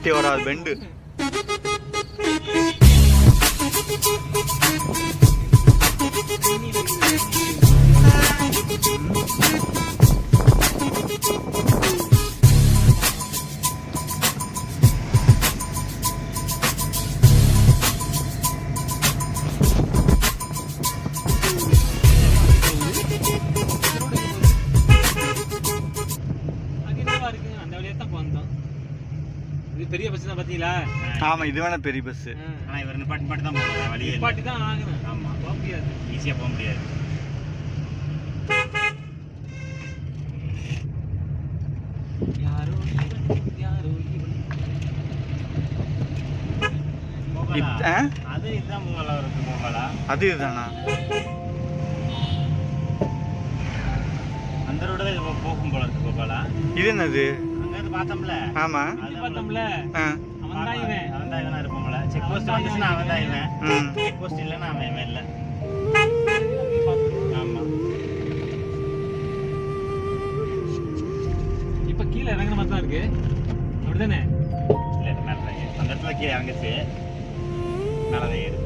31வது bend. பெரிய bus தான் பாத்தீங்களா? ஆமா, இது வேணா பெரிய பஸ். ஆனா இவர் நிப்பாட்டி தான் போகணும், வழியே நிப்பாட்டி தான் ஆகணும். ஆமா, போக முடியாது, ஈஸியா போக முடியாது. யாரோ யாரோ அது இதுதான் மூங்கலா இருக்கு. மூங்கலா அது இதுதானா? அந்த ரோடு தான் போகும் போல இருக்கு. கோபாலா இது என்னது? அங்க இருந்து பார்த்தோம்ல. ஆமா, அது பார்த்தோம்ல. அவன் தான் இவனா இருப்பான்ல. செக் போஸ்ட் வந்துச்சுன்னா அவன் தான் இவன். செக் போஸ்ட் இல்லைன்னா அவன் இவன் இல்லை. ஆமா, இப்ப கீழே இறங்குற மாதிரி தான் இருக்கு, அப்படிதானே? இல்லை மேலே அந்த இடத்துல கீழே இறங்குச்சு, மேலே தான் ஏறுது.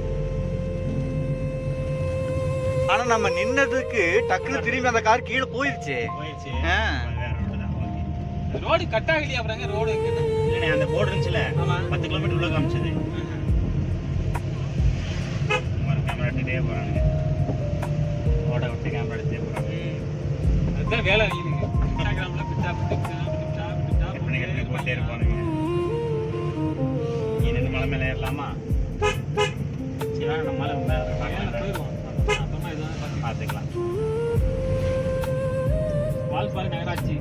ஆனா நம்ம நின்னதுக்கு டக்குனு திரும்பி அந்த கார் கீழே போயிருச்சு. ரோடு கட் ஆகலையா? அப்புறம் ரோடு இல்லைண்ணே, அந்த போர்டு இருந்துச்சுல, 10 கிலோமீட்டர் உள்ள காமிச்சது. கேமரா எடுத்துகிட்டே போகிறாங்க, ரோட விட்டு கேமரா எடுத்துகிட்டே போகிறாங்க. அதுதான் வேலை இருக்குது. இன்ஸ்டாகிராமில் போட்டே இருப்பானுங்க. நீ நின்று மலை மேலே ஏறலாமா? சரி, நம்ம மலை போயிடுவோம். அப்புறமா எதாவது பார்த்துக்கலாம். வால்பாறை நகராட்சி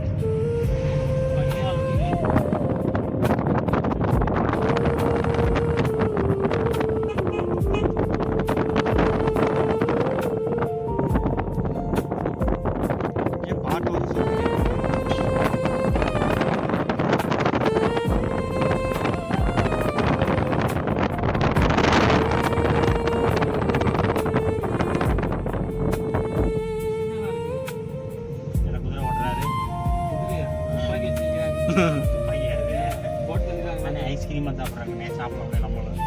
ஐஸ்கிரீமா சாப்பிட்றாங்க. சாப்பிட நம்மளும்.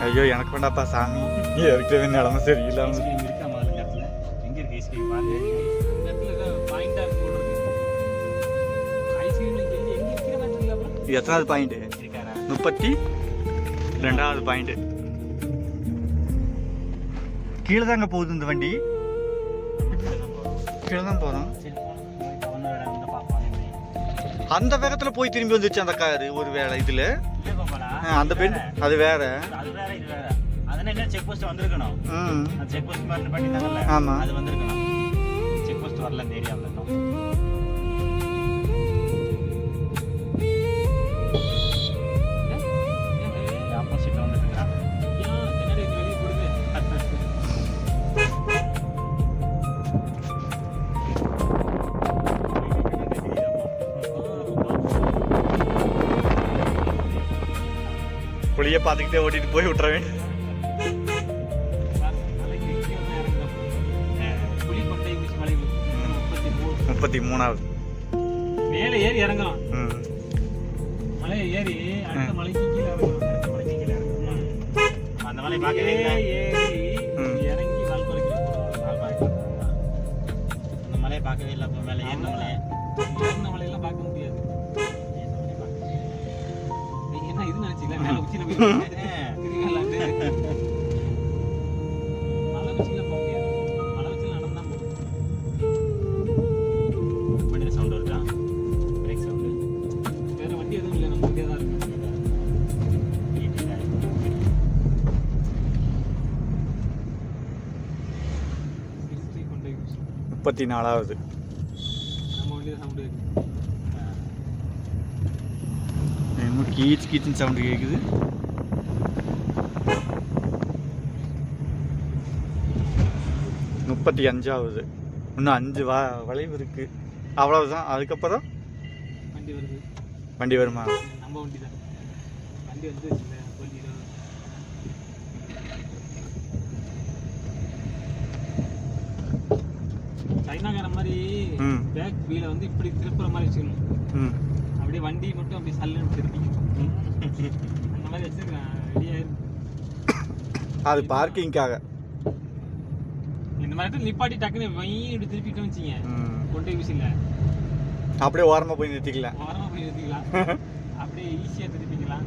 ஐயோ, எனக்கு வேண்டாப்பா சாமி, ஏற்கனவே நிலமை சரியில்லை. ஐஸ்கிரீம் இருக்கா முதல்ல இடத்துல? எங்க இருக்கு ஐஸ்கிரீம்? பார்த்து எத்தனாவது பாயிண்ட்? 32வது பாயிண்ட். கீழே தாங்க போகுது இந்த வண்டி, கீழே தான் போகிறோம். அந்த வேகத்துல போய் திரும்பி வந்துச்சு அந்த காரு. ஒரு வேளை இதுல அந்த பெண் அது வேற. அதனால செக் போஸ்ட் வந்திருக்கணும். அந்த செக் போஸ்ட் மாதிரி பண்ணிட்டாங்கல்ல. ஆமா, அது வந்திருக்கணும். செக் போஸ்ட் வரல இந்த ஏரியாவுல. ஆப்போசிட்ல வந்துட்டு இருக்கான். புளிய பார்த்துக்கிட்டே ஓட்டிட்டு போய் விட்டுறவேன். 33வது மேலே ஏறி இறங்கலாம். மலையை ஏறி அடுத்த மலைக்கு கீழே இறங்கலாம். அந்த மலை பார்க்கவே இல்லை. இறங்கி வால்பாறைக்கு அந்த மலையை பார்க்கவே இல்லை. அப்போ மேலே ஏறின மலையெல்லாம் பார்க்க முடியாது. நீங்க என்ன இது நினைச்சீங்களா? மேலே உச்சியில போய் திருவிழாண்டு மலை உச்சியில போக முடியாது. மலை உச்சியில நடந்தான் போகும். வண்டியில சவுண்ட் வருதா? Break sound. வேற வண்டி எதுவும் இல்லை, நம்ம வண்டியாக தான் இருக்கு. 34வது. நம்ம வண்டியில் சவுண்டு கேட்குது. என்னமோ கீச் கீச்சின்னு சவுண்டு கேட்குது. 35வது. இன்னும் 5 வளைவு இருக்கு, அவ்வளவுதான். அதுக்கப்புறம் வண்டி வருது. வண்டி வருமா? நம்ம வண்டி தான். வண்டி வந்து சைனாக்கார மாதிரி பேக் வீலை வந்து இப்படி திருப்புற மாதிரி வச்சுக்கணும். அப்படி அப்படியே வண்டி மட்டும் அப்படியே சல்லுன்னு திருப்பிக்கும். அந்த மாதிரி வச்சிருக்கேன், ரெடியாக இருக்கு. அது பார்க்கிங்காக. இந்த மாதிரி நிப்பாட்டி டக்குன்னு இப்படி திருப்பிட்டோம் வச்சுங்க, கொண்டு போய் விசில அப்படியே ஓரமாக போய் நிறுத்திக்கலாம். ஓரமாக போய் நிறுத்திக்கலாம், அப்படியே ஈஸியாக திருப்பிக்கலாம்.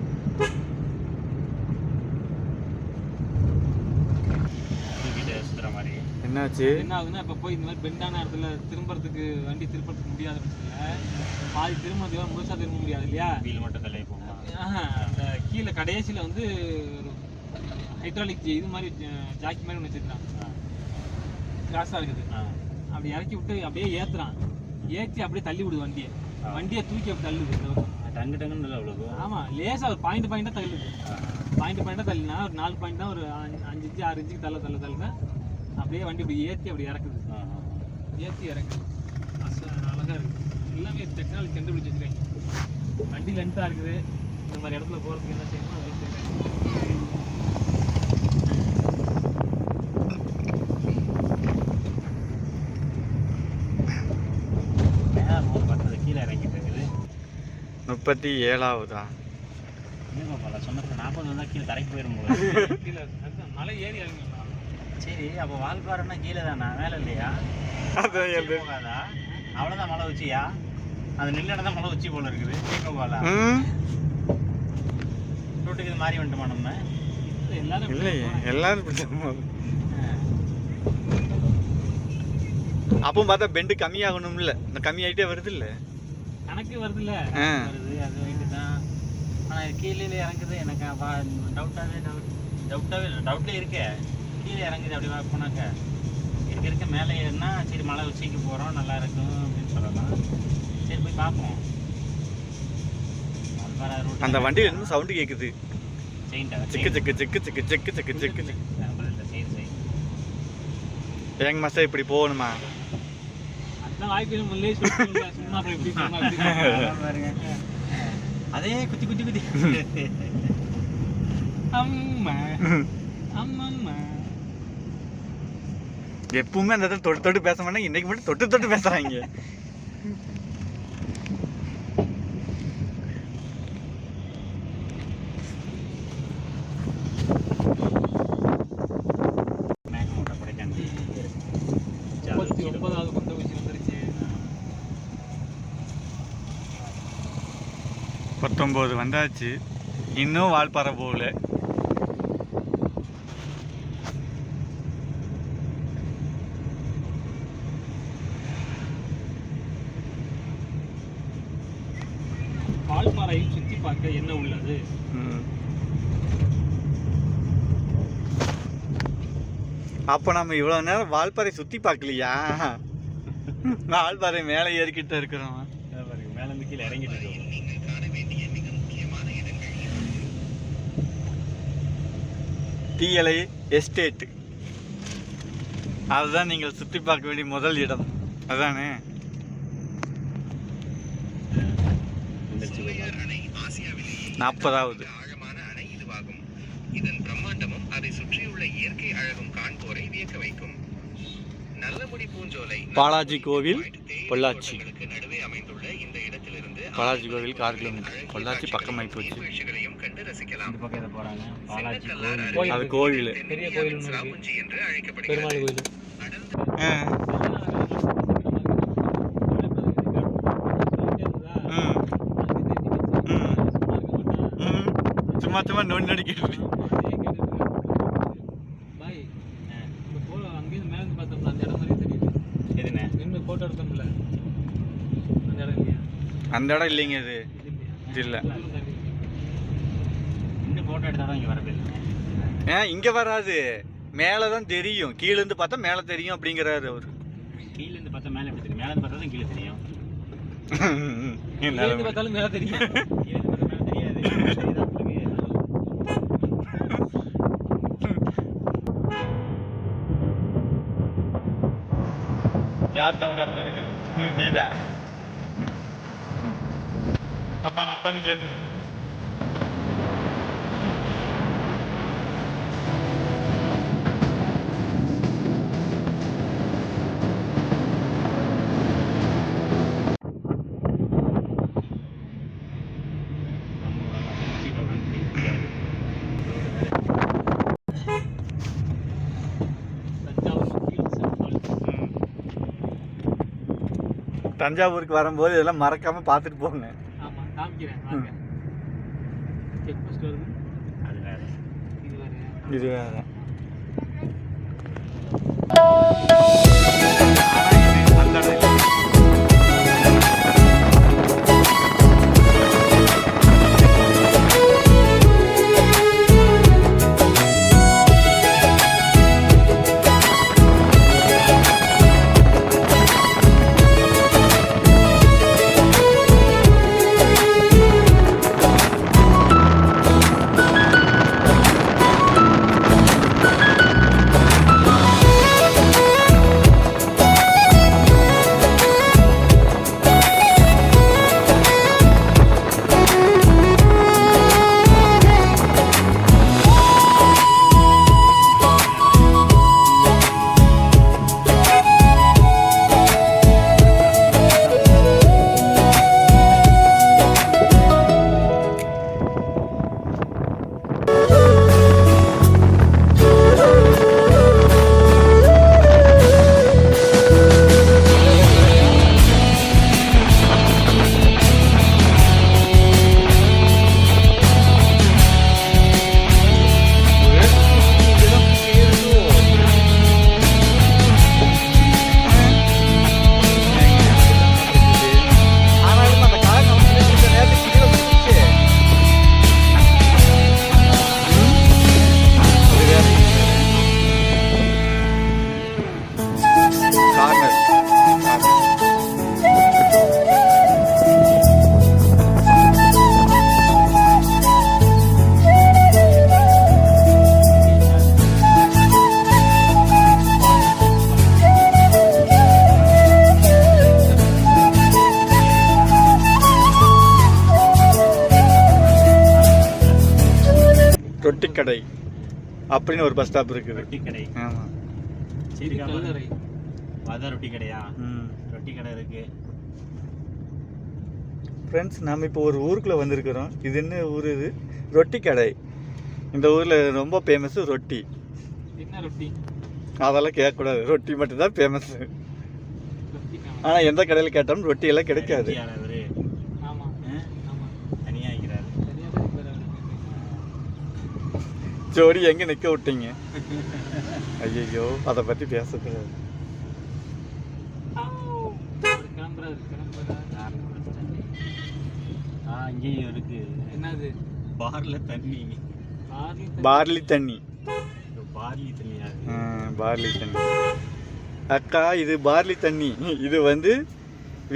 சுத்துற மாதிரி என்னாச்சு? என்ன ஆகுதுன்னா, இப்போ போய் இந்த மாதிரி பெண்டான இடத்துல திரும்புறதுக்கு, வண்டி திருப்பறதுக்கு முடியாத பட்சத்தில் பாதி திரும்ப முழுசாக திரும்ப முடியாது இல்லையா? வீல் மட்டும் தள்ளி போகும். அந்த கீழே கடைசியில் வந்து ஒரு ஹைட்ராலிக் இது மாதிரி ஜாக்கி மாதிரி ஒன்று வச்சுருக்கான், கிராஸாக இருக்குது. அப்படி இறக்கி விட்டு அப்படியே ஏற்றுறான், ஏற்றி அப்படியே தள்ளி விடுது வண்டியை. வண்டியை தூக்கி அப்படி தள்ளுது. டங்கு டங்குன்னு அவ்வளோ. ஆமாம், லேசாக ஒரு பாயிண்ட்டாக தள்ளுது. பாயிண்ட்டாக தள்ளினா ஒரு 4 பாயிண்ட் தான், ஒரு 5 இன்ச்சு 6 இன்ச்சுக்கு தள்ள அப்படியே வண்டி இப்படி ஏற்றி அப்படி இறக்குது. ஏற்றி இறக்குது. அழகாக இருக்குது. எல்லாமே டெக்னாலஜி கண்டுபிடிச்சி வச்சுருக்காங்க. வண்டி லென்த்தாக இருக்குது. இந்த மாதிரி இடத்துல போகிறதுக்கு என்ன செய்யணும் அதை செய்யணும். கீழே இறங்கிட்டு இருக்குது. 37ஆவதா? சொன்னது 40 வந்தால் கீழே தரைக்கு போயிடும் போது. கீழே மலை ஏறி இறங்கலாம். சரி, அப்போ வால்பாறைன்னா கீழே தானா, மேலே இல்லையா? போகாதா? அவ்வளோதான் மலை உச்சியா? அது நில்லுனா தான் மலை உச்சி போல இருக்குது. கேட்க போகலாம். ரூட்டுக்கு இது மாதிரி வந்துட்டோமா நம்ம? எல்லாரும் இல்லையே, எல்லாரும் அப்போ பார்த்தா பெண்டு கம்மியாகணும்ல, இந்த கம்மியாயிட்டே வருது இல்லை, கணக்கு வருது இல்லை, வருது. அது வைட்டு தான். ஆனால் கீழே இறங்குது. எனக்கு டவுட்டே இருக்கே. கீழே இறங்குது அப்படி போனாக்க. இருக்க மேலே ஏறினா சரி மலை உச்சிக்கு போகிறோம், நல்லா இருக்கும் அப்படின்னு சொல்லலாம். சரி போய் பார்ப்போம். அந்த வண்டியில இருந்து சவுண்டு கேட்குது. செயின்டா சிக்கு சிக்கு சிக்கு சிக்கு சிக்கு சிக்கு சிக்கு சிக்கு. ஏங்க மாஸ்டர் இப்படி போகணுமா? அதான் வாய்ப்பு முன்னே சொல்லிட்டீங்க, சும்மா அப்புறம் இப்படி பாருங்க. அதே குத்தி குத்தி குத்தி. அம்மா அம்மம்மா. எப்பவுமே அந்த இடத்துல தொட்டு தொட்டு பேச மாட்டாங்க, இன்னைக்கு மட்டும் தொட்டு தொட்டு பேசுறாங்க. கொண்ட ஊசி வந்துருச்சு. 19 வந்தாச்சு, இன்னும் வால்பாறை போகல. வால்பாறையில் சுற்றி பார்க்க என்ன உள்ளது? அப்போ நம்ம இவ்வளோ நேரம் வால்பாறை சுற்றி பார்க்கலையா? வால்பாறை மேலே ஏறிக்கிட்ட இருக்கிறோம். மேலே இருந்து கீழே இறங்கிட்டு இருக்கோம். டீயலை எஸ்டேட், அதுதான் நீங்கள் சுற்றி பார்க்க வேண்டிய முதல் இடம். அதானே? ஆசியாவிலேயே 40வது ஆழமான அணை இதுவாகும். இதன் பிரம்மாண்டமும் அதை சுற்றியுள்ள இயற்கை அழகும் காண்போரை வியக்க வைக்கும். நல்லமுடி பூஞ்சோலை பாலாஜி கோவில், பொள்ளாச்சி. நடுவே அமைந்துள்ள இந்த இடத்திலிருந்து பாலாஜி கோவில் 6 கிலோமீட்டர், பொள்ளாச்சி பக்கமாகி போச்சு. காட்சிகளையும் கண்டு ரசிக்கலாம். இந்த பக்கம் போறாங்க. பாலாஜி கோயில். அது கோவில், பெரிய கோயில் ஒன்று இருக்கு. சிராபுஞ்சி என்று அழைக்கப்படுகிறது. பெருமாள் கோயில். சும்மா சும்மா நோண்டி நடிக்கிட்டு. பாய், இந்த போல அங்கேயிருந்து மேலே இருந்து பார்த்தோம்ல, அந்த இடம் மாதிரியே தெரியுது. எதுண்ணே? நின்று போட்டோ எடுத்தோம்ல, அந்த இடம் இல்லையா? அந்த இடம் இல்லைங்க, இது இது இல்லை. இன்னும் போட்டோ எடுத்தாலும் இங்கே வரவே இல்லை. இங்கே வராது, மேலே தான் தெரியும். கீழேருந்து பார்த்தா மேலே தெரியும் அப்படிங்கிறாரு அவர். கீழே இருந்து பார்த்தா மேலே எப்படி தெரியும்? மேலே இருந்து பார்த்தா தான் கீழே தெரியும். இருந்து பார்த்தாலும் மேலே தெரியும். கீழே இருந்து பார்த்தா மேலே தெரியாது. யார் தான் அப்பா அப்பான்னு கேட்டு தஞ்சாவூருக்கு வரும்போது இதெல்லாம் மறக்காம பார்த்துட்டு போங்க. ஆமா காமிக்கிறேன் வாங்க. செக் போஸ்ட் வருது. அது வேற. இது வேறயா? இது வேற. ரொட்டி கடை அப்படின்னு ஒரு பஸ் ஸ்டாப் இருக்குது. ரொட்டி கடை. ஆமா. இது கல்லறை. அதான் ரொட்டி கடையா? ரொட்டி கடை இருக்கு. ஃப்ரெண்ட்ஸ், நாம் இப்போ ஒரு ஊருக்குள்ளே வந்திருக்கிறோம். இது என்ன ஊர்? இது ரொட்டி கடை. இந்த ஊரில் ரொம்ப ஃபேமஸ் ரொட்டி. என்ன ரொட்டி? அதெல்லாம் கேட்கக்கூடாது, ரொட்டி மட்டும்தான் ஃபேமஸ். ரொட்டி. ஆனால் எந்த கடையில் கேட்டாலும் ரொட்டி எல்லாம் கிடைக்காது. அவரு ஆமா ஆமா தனியா இருக்கிறாரு. சரியா தான் இருக்கிறாரு. ஜோடி எங்கே நிற்க விட்டீங்க? ஐயோ, அதை பற்றி பேசக்கூடாது. கிளம்புறாரு. இங்கேயும் இருக்கு. என்னது? பார்ல தண்ணி. பார்லி தண்ணி. பார்லி தண்ணியா? பார்லி தண்ணி. அக்கா, இது பார்லி தண்ணி. இது வந்து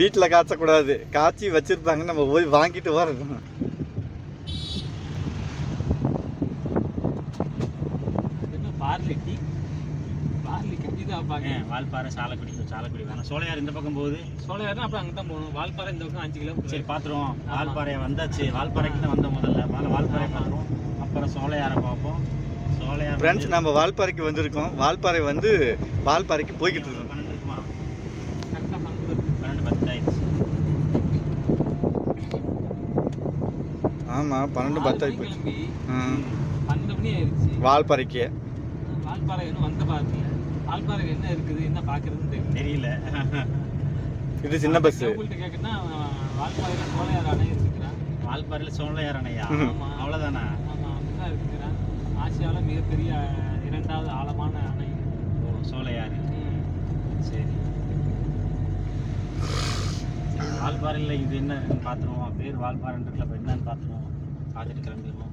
வீட்டில் காய்ச்சக்கூடாது, காய்ச்சி வச்சிருப்பாங்க, நம்ம போய் வாங்கிட்டு வரோம். Barley tea. பார்லி கட்டி தான் பாக்க. வால்பாறை சாலக்குடி. சாலக்குடி வேணாம். சோலையார் இந்த பக்கம் போகுது. சோலையார்னா அப்புறம் அங்கே தான் போகணும். வால்பாறை இந்த பக்கம் 5 கிலோமீட்டர். சரி பார்த்துருவோம். வால்பாறை வந்தாச்சு. வால்பாறைக்கு தான் வந்த முதல்ல. வால்பாறை பார்த்துருவோம். அப்புறம் சோலையாரை பார்ப்போம். சோலையார் ஃப்ரெண்ட்ஸ், நம்ம வால்பாறைக்கு வந்திருக்கோம். வால்பாறை வந்து வால்பாறைக்கு போய்கிட்டு இருக்கோம். 12 இருக்குமா? கரெக்டாக 12:10 ஆயிடுச்சு. ஆமாம், 12:10 ஆகி போச்சு. கிளம்பி 12 மணி ஆயிடுச்சு. வால்பாறைக்கு வால்பாறை இன்னும் வந்த பார்க்கல. வால்பாறை என்ன இருக்குது, என்ன பார்க்கறதுன்னு தெரியல. இது சின்ன பஸ். உங்கள்கிட்ட கேட்குன்னா வால்பாறையில் சோலையார் அணை இருக்குறான். வால்பாறையில் சோலையார் அணையா? ஆமாம், அவ்வளோதானா? ஆமாம், அப்படிதான் இருக்குறான். ஆசியாவில் மிகப்பெரிய 2வது ஆழமான அணை. ஓ, சோலையார். சரி. வால்பாறையில் இது என்ன இருக்குன்னு பார்த்துருவோம். பேர் வால்பாறைன்னு இருக்குல்ல, இப்போ என்னன்னு பார்த்துருவோம். பார்த்துட்டு கிளம்பிடுவோம்.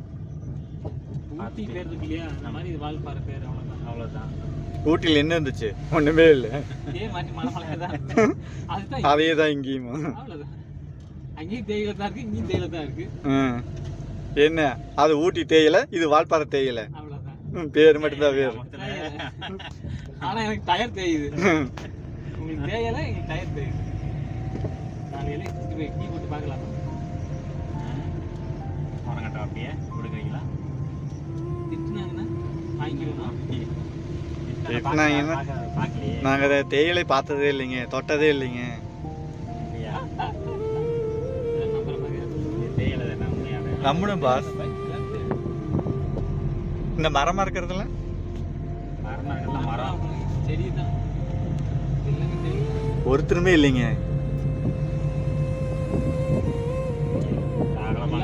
ஊட்டி பேர் இருக்கு இல்லையா, அந்த மாதிரி இது வால்பாறை பேர். அவ்வளோதான். ஊட்டியில் என்ன இருந்துச்சு? ஒன்றுமே இல்லை. இதே மாதிரி மலை தான். அதுதான் அதே தான் இங்கேயும். அவ்வளோதான். அங்கேயும் தேயிலை தான் இருக்கு, இங்கேயும் தேயிலை தான் இருக்கு. என்ன அது? ஊட்டி தேயிலை, இது வால்பாறை தேயிலை. அவ்வளோதான். பேர் மட்டும்தான் வேறு. ஆனால் எனக்கு டயர் தேயுது. உங்களுக்கு தேயிலை, எங்களுக்கு டயர் தேயுது. 4 இலை போய் டீ போட்டு பார்க்கலாம். மரங்கட்டம் அப்படியே கொடுக்குறீங்களா? திட்டுனாங்கன்னா வாங்கிக்கணும். திட்டுனாங்கன்னா நாங்கள் தேயிலை பார்த்ததே இல்லைங்க, தொட்டதே இல்லைங்க. நம்மளும் பாஸ். இந்த மரமா இருக்கிறதுல செடி தான் ஒருத்தருமே இல்லைங்க.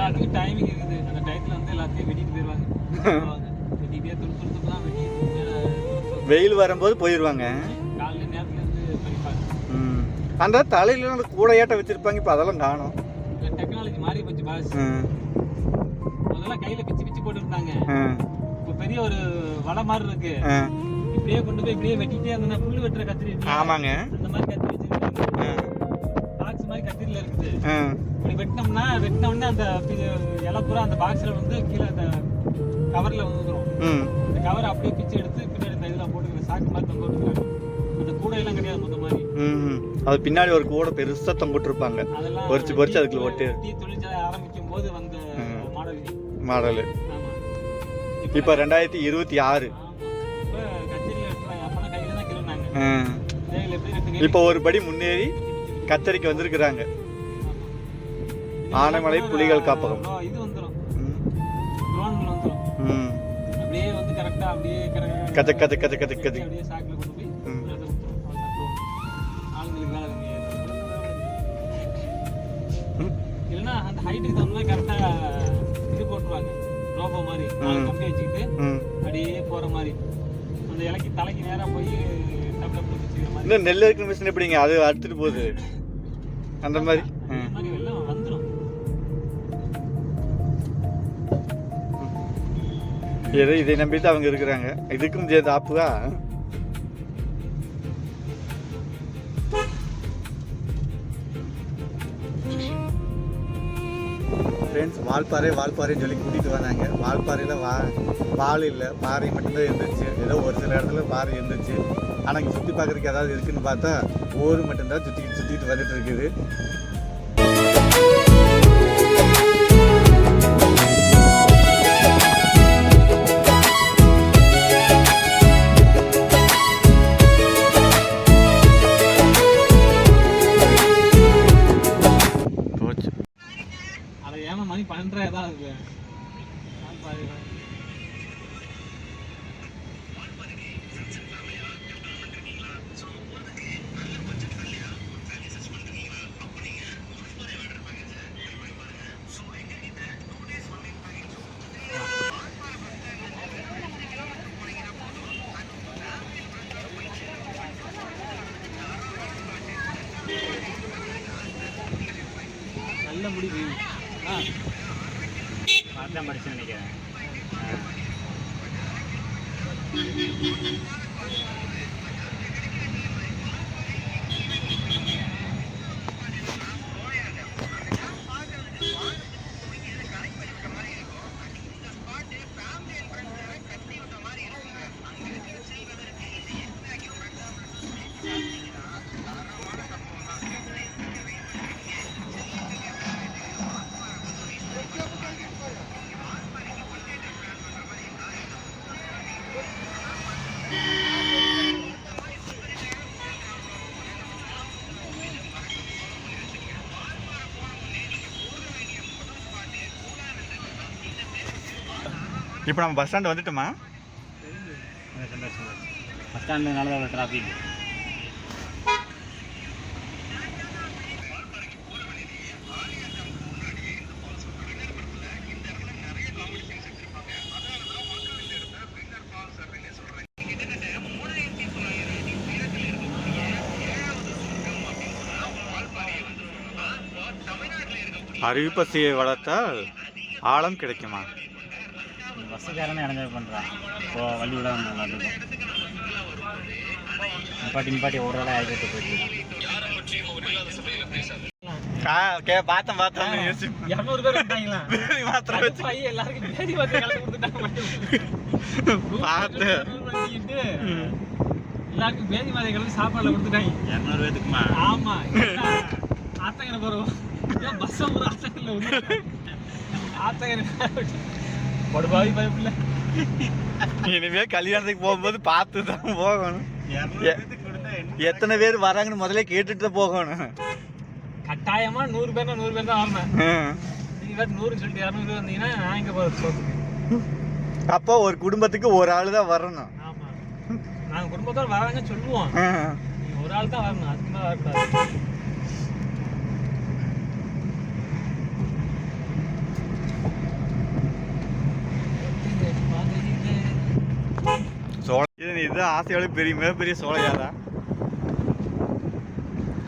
எல்லாத்துக்கும் டைமிங் இருக்குது. அந்த டயத்துல வந்து எல்லாத்தையும் வெட்டிட்டு போயிடுவாங்க. வெட்டிட்டே துண்டு தான் வெட்டி வெயில் வரும்போது போயிடுவாங்க. காலையில நேரத்துல இருந்து பறிப்பாங்க. அந்த தலையில அந்த கூடையாட்ட வச்சிருப்பாங்க, இப்போ அதெல்லாம் காணும். டெக்னாலஜி மாறி போச்சு பாஸ். முதல்ல கையில பிச்சு போட்டு இருந்தாங்க. இப்போ பெரிய ஒரு வலை மாதிரி இருக்கு. இப்படியே கொண்டு போய் இப்படியே வெட்டிட்டே அந்த புல்லு வெட்டுற கத்திரி. ஆமாங்க, அந்த மாதிரி கத்திரி வச்சிருக்காங்க. பாக்ஸ் மாதிரி கத்திரில இருக்குது. இப்படி வெட்டினோம்னா அந்த இலை பூரா அந்த பாக்ஸ்ல வந்து கீழே அந்த கவர்ல வந்துடும். அந்த கவர் அப்படியே பிச்சு எடுத்து பின்னாடி இந்த இதெல்லாம் போட்டுக்கிற சாக்கு மாதிரி தொங்க விட்டுருக்காங்க. அந்த கூடையெல்லாம் கிடையாது மொத்த மாதிரி. அது பின்னாடி ஒரு கூடை பெருசா தொங்கிட்டு இருப்பாங்க. பொறிச்சு அதுக்குள்ள ஒட்டி டீ தொழிற்சாலை ஆரம்பிக்கும் போது வந்த மாடல். இப்போ 2026. இப்போ ஒரு படி முன்னேறி கத்தரிக்கு வந்திருக்கிறாங்க. ஆனைமலை புலிகள் காப்பகம். இது வந்துரும். ட்ரோன்ல வந்துரும். அப்படியே வந்து கரெக்ட்டா அப்படியே கத அப்படியே சாக்குல கொண்டு போய் ஆளுங்களுக்கு வேலை இல்லைன்னா அந்த ஹைட்டுக்கு தகுந்த மாதிரி கரெக்டா இது போட்டுருவாங்க. ரோபோ மாதிரி கம்பி வச்சுக்கிட்டு அப்படியே போற மாதிரி அந்த இலைக்கு தலைக்கு நேரா போய் இன்னும் நெல் இருக்கிற மிஷின் எப்படிங்க அது அடுத்துட்டு போகுது அந்த மாதிரி எல்லாம் வந்துடும். ஏதோ இதை நம்பிட்டு அவங்க இருக்கிறாங்க. இதுக்கும் சேர்த்து ஆப்புதா. ஃப்ரெண்ட்ஸ், வால்பாறைன்னு சொல்லி கூட்டிகிட்டு வந்தாங்க. வால்பாறையில் வால் இல்லை, பாறை மட்டும்தான் இருந்துச்சு. ஏதோ ஒரு சில இடத்துல பாறை இருந்துச்சு. ஆனால் இங்கே சுற்றி பார்க்குறதுக்கு ஏதாவது இருக்குதுன்னு பார்த்தா ஊர் மட்டும்தான் சுற்றிட்டு வந்துட்டு இருக்குது. அதை ஏமா மணி 12 தான் இருக்கு. நல்ல முடிவு. அதான் படிச்சு நினைக்கிறேன். இப்போ நம்ம பஸ் ஸ்டாண்ட் வந்துட்டோமா? பஸ் ஸ்டாண்டுனால தான் டிராஃபிக். அறிவிப்பசியை வளர்த்தால் ஆழம் கிடைக்குமா? பஸ்ஸுக்காரனே என்ஜாய் பண்ணுறான். இப்போ வண்டி விட வந்து எல்லாத்துக்கும் நிப்பாட்டி ஒரு வேலை ஆகிட்டு போயிட்டு பார்த்தேன் 200 பேர் இருந்தாங்களா? எல்லாருக்கும் பேதி மாத்திரை கலந்து கொடுத்துட்டாங்க. எல்லாருக்கும் பேதி மாத்திரை கலந்து சாப்பாடுல கொடுத்துட்டாங்க. 200 பேத்துக்குமா? ஆமா. ஆத்தங்கரை போறோம். பஸ் ஒரு ஆத்தங்கரை படுபாவி பயப்பில்ல. இனிமே கல்யாணத்துக்கு போகும்போது பார்த்து தான் போகணும். எத்தனை பேர் வராங்கன்னு முதல்ல கேட்டுட்டு தான் போகணும். கட்டாயமா 100 பேர்னா 100 பேர் தான் வரணும். நீங்க 100 சொல்லிட்டு 200 பேர் வந்தீங்கன்னா நான் எங்க போறது? அப்போ ஒரு குடும்பத்துக்கு ஒரு ஆள் தான் வரணும். ஆமா, நாங்க குடும்பத்தோட வராங்க சொல்லுவோம். ஒரு ஆள் தான் வரணும், அதுக்கு மேல வரக்கூடாது. இதுதான் ஆசையோட பெரிய மிகப்பெரிய சோலையாரா?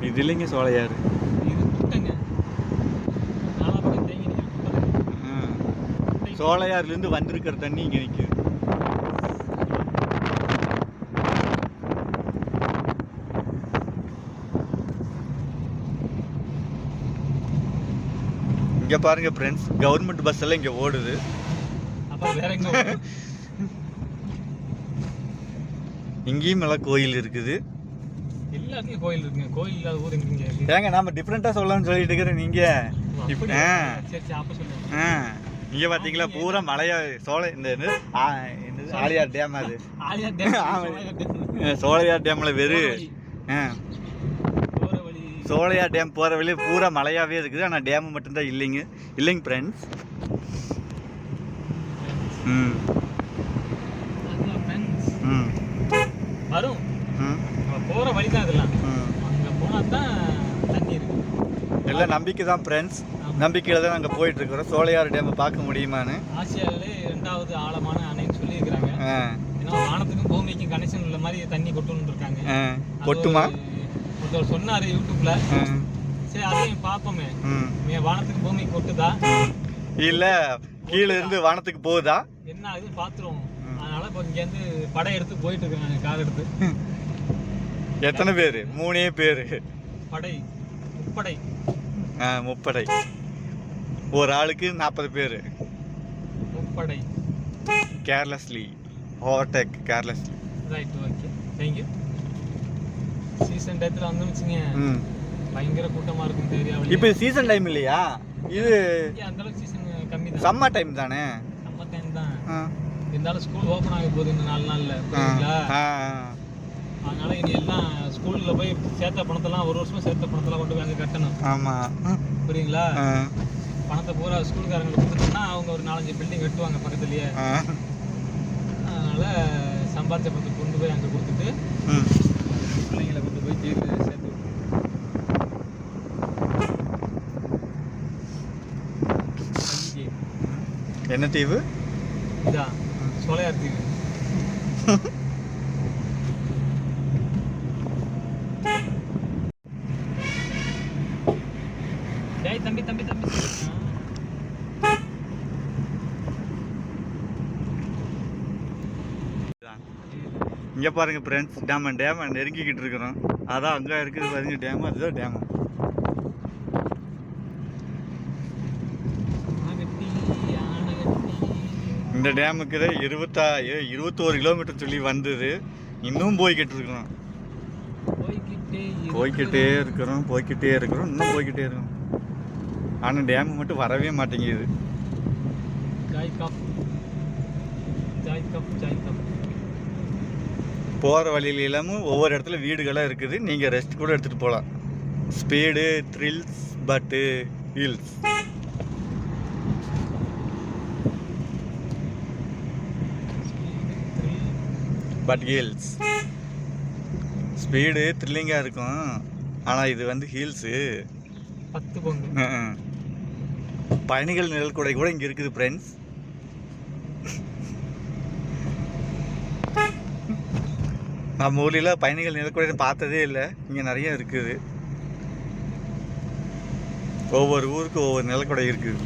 இது இல்லைங்க சோலையாறு. இது குட்டைங்க. நாலா பக்கம் தேங்கி நிற்கிற குட்டை. சோலையாறுலேருந்து வந்திருக்கிற தண்ணி இங்கே நிற்குது. இங்கே பாருங்க ஃப்ரெண்ட்ஸ், கவர்மெண்ட் பஸ் எல்லாம் இங்கே ஓடுது. அப்போ வேற எங்க போகணும்? இங்கேயும் எல்லாம் கோயில் இருக்குது. எல்லாத்துலயும் கோயில் இருக்குங்க. கோயில் இல்லாத ஊர் எங்க இருக்கு? ஏங்க நாம டிஃப்ரெண்ட்டாக சொல்லலாம்னு சொல்லிட்டு இருக்கிறேன் நீங்கள். அப்படியா? சரி சரி அப்போ சொல்லுங்க. இங்கே பார்த்தீங்களா பூரா மலையா சோலை இந்த என்னது ஆலியார் டேம். அது ஆலியா டேம். சோலையார் டேமில் வெறும் போற வழி சோலையார் டேம் போகிற வழி பூரா மலையாகவே இருக்குது. ஆனால் டேமு மட்டும்தான் இல்லைங்க ஃப்ரெண்ட்ஸ். ம் அதான் ஃப்ரெண்ட்ஸ். ம் வரும். ம் நம்ம போற வழி தான் இதெல்லாம். ம் அங்க போனா தான் தண்ணி இருக்கு. எல்லாம் நம்பிக்கை தான் ஃப்ரெண்ட்ஸ். நம்பிக்கையில் தான் நாங்கள் போயிட்டுருக்குறோம். சோலையார் டேமை பார்க்க முடியுமான்னு. ஆசியாவிலே 2வது ஆழமான அணைன்னு சொல்லியிருக்கிறாங்க. ஏன்னா வானத்துக்கும் பூமிக்கும் கனெக்ஷன் உள்ள மாதிரி தண்ணி கொட்டுன்னு இருக்காங்க. கொட்டுமா? ஒருத்தர் சொன்னார் யூடியூப்ல. சரி அதையும் பார்ப்போமே. வானத்துக்கு பூமிக்கு கொட்டுதா இல்லை கீழே இருந்து வானத்துக்கு போகுதா என்ன ஆகுதுன்னு பார்த்துருவோம். அதனால இப்போ இங்கேருந்து படை எடுத்து போயிட்டு இருக்காங்க. கார் எடுத்து. எத்தனை பேர்? 3 பேர். படை முப்படை. முப்படை. ஒரு ஆளுக்கு 40 பேர். முப்படை. Carelessly overtake carelessly. Right okay thank you. Season டயத்தில் வந்து வச்சுங்க பயங்கர கூட்டமாக இருக்கும் இந்த ஏரியாவில். இப்போ சீசன் டைம் இல்லையா இது? அந்த அளவுக்கு சீசன் கம்மி தான். சம்மர் டைம் தானே? சம்மர் டைம் தான். இருந்தாலும் ஸ்கூல் ஓப்பன் ஆக போகுது இந்த 4 நாளில். புரியுங்களா? அதனால இனி எல்லாம் ஸ்கூலில் போய் சேர்த்த பணத்தெல்லாம் ஒரு வருஷமா சேர்த்த பணத்தெல்லாம் கொண்டு போய் அங்கே கட்டணும். ஆமாம் புரியுங்களா? பணத்தை பூரா ஸ்கூலுக்காரங்களுக்கு கொடுத்துட்டோம்னா அவங்க ஒரு 4-5 பில்டிங் கட்டுவாங்க பக்கத்துலேயே. அதனால சம்பாதிச்ச பணத்தை கொண்டு போய் அங்கே கொடுத்துட்டு பிள்ளைங்களை கொண்டு போய் தீர்வு சேர்த்து விட்டு. என்ன தீவு? இதான் சோலையார் தீவு. டேய் தம்பி தம்பி தம்பி. இங்கே பாருங்க ஃப்ரெண்ட்ஸ், டேமை நெருங்கிக்கிட்டு இருக்கிறோம். அதான் அங்கே இருக்குது பாருங்க டேமு. அதுதான் டேமு. இந்த டேமுக்கு தான் 21 கிலோமீட்டர் சொல்லி வந்தது. இன்னும் போய்கிட்டு இருக்கிறோம். போய்கிட்டே இருக்கிறோம். இன்னும் போய்கிட்டே இருக்கோம். ஆனால் டேமு மட்டும் வரவே மாட்டேங்குது. போகிற வழியில எல்லாமும் ஒவ்வொரு இடத்துல வீடுகளாக இருக்குது. நீங்கள் ரெஸ்ட் கூட எடுத்துகிட்டு போகலாம். ஸ்பீடு த்ரில்ஸ் பட்டு ஹில்ஸ். பட் ஹில்ஸ் ஸ்பீடு த்ரில்லிங்காக இருக்கும். ஆனால் இது வந்து ஹில்ஸு 10 பங்கு. பயணிகள் நிழல் கூடை கூட இங்கே இருக்குது ஃப்ரெண்ட்ஸ். நம்ம ஊரில் பயணிகள் நிழல் கூடை பார்த்ததே இல்லை. இங்கே நிறைய இருக்குது. ஒவ்வொரு ஊருக்கு ஒவ்வொரு நிலக்கூடை இருக்குது.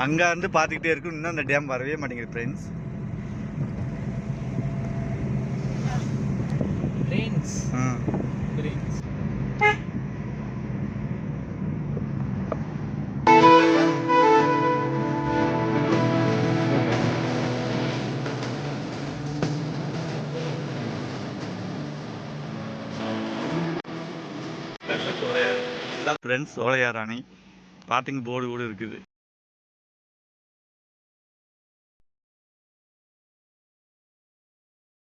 அங்கே இருந்து பார்த்துக்கிட்டே இருக்கும். இன்னும் அந்த டேம் வரவே மாட்டேங்குது ஃப்ரெண்ட்ஸ். ஃப்ரெண்ட்ஸ் சோலையார் அணை பார்த்திங்க போர்டு கூட இருக்குது.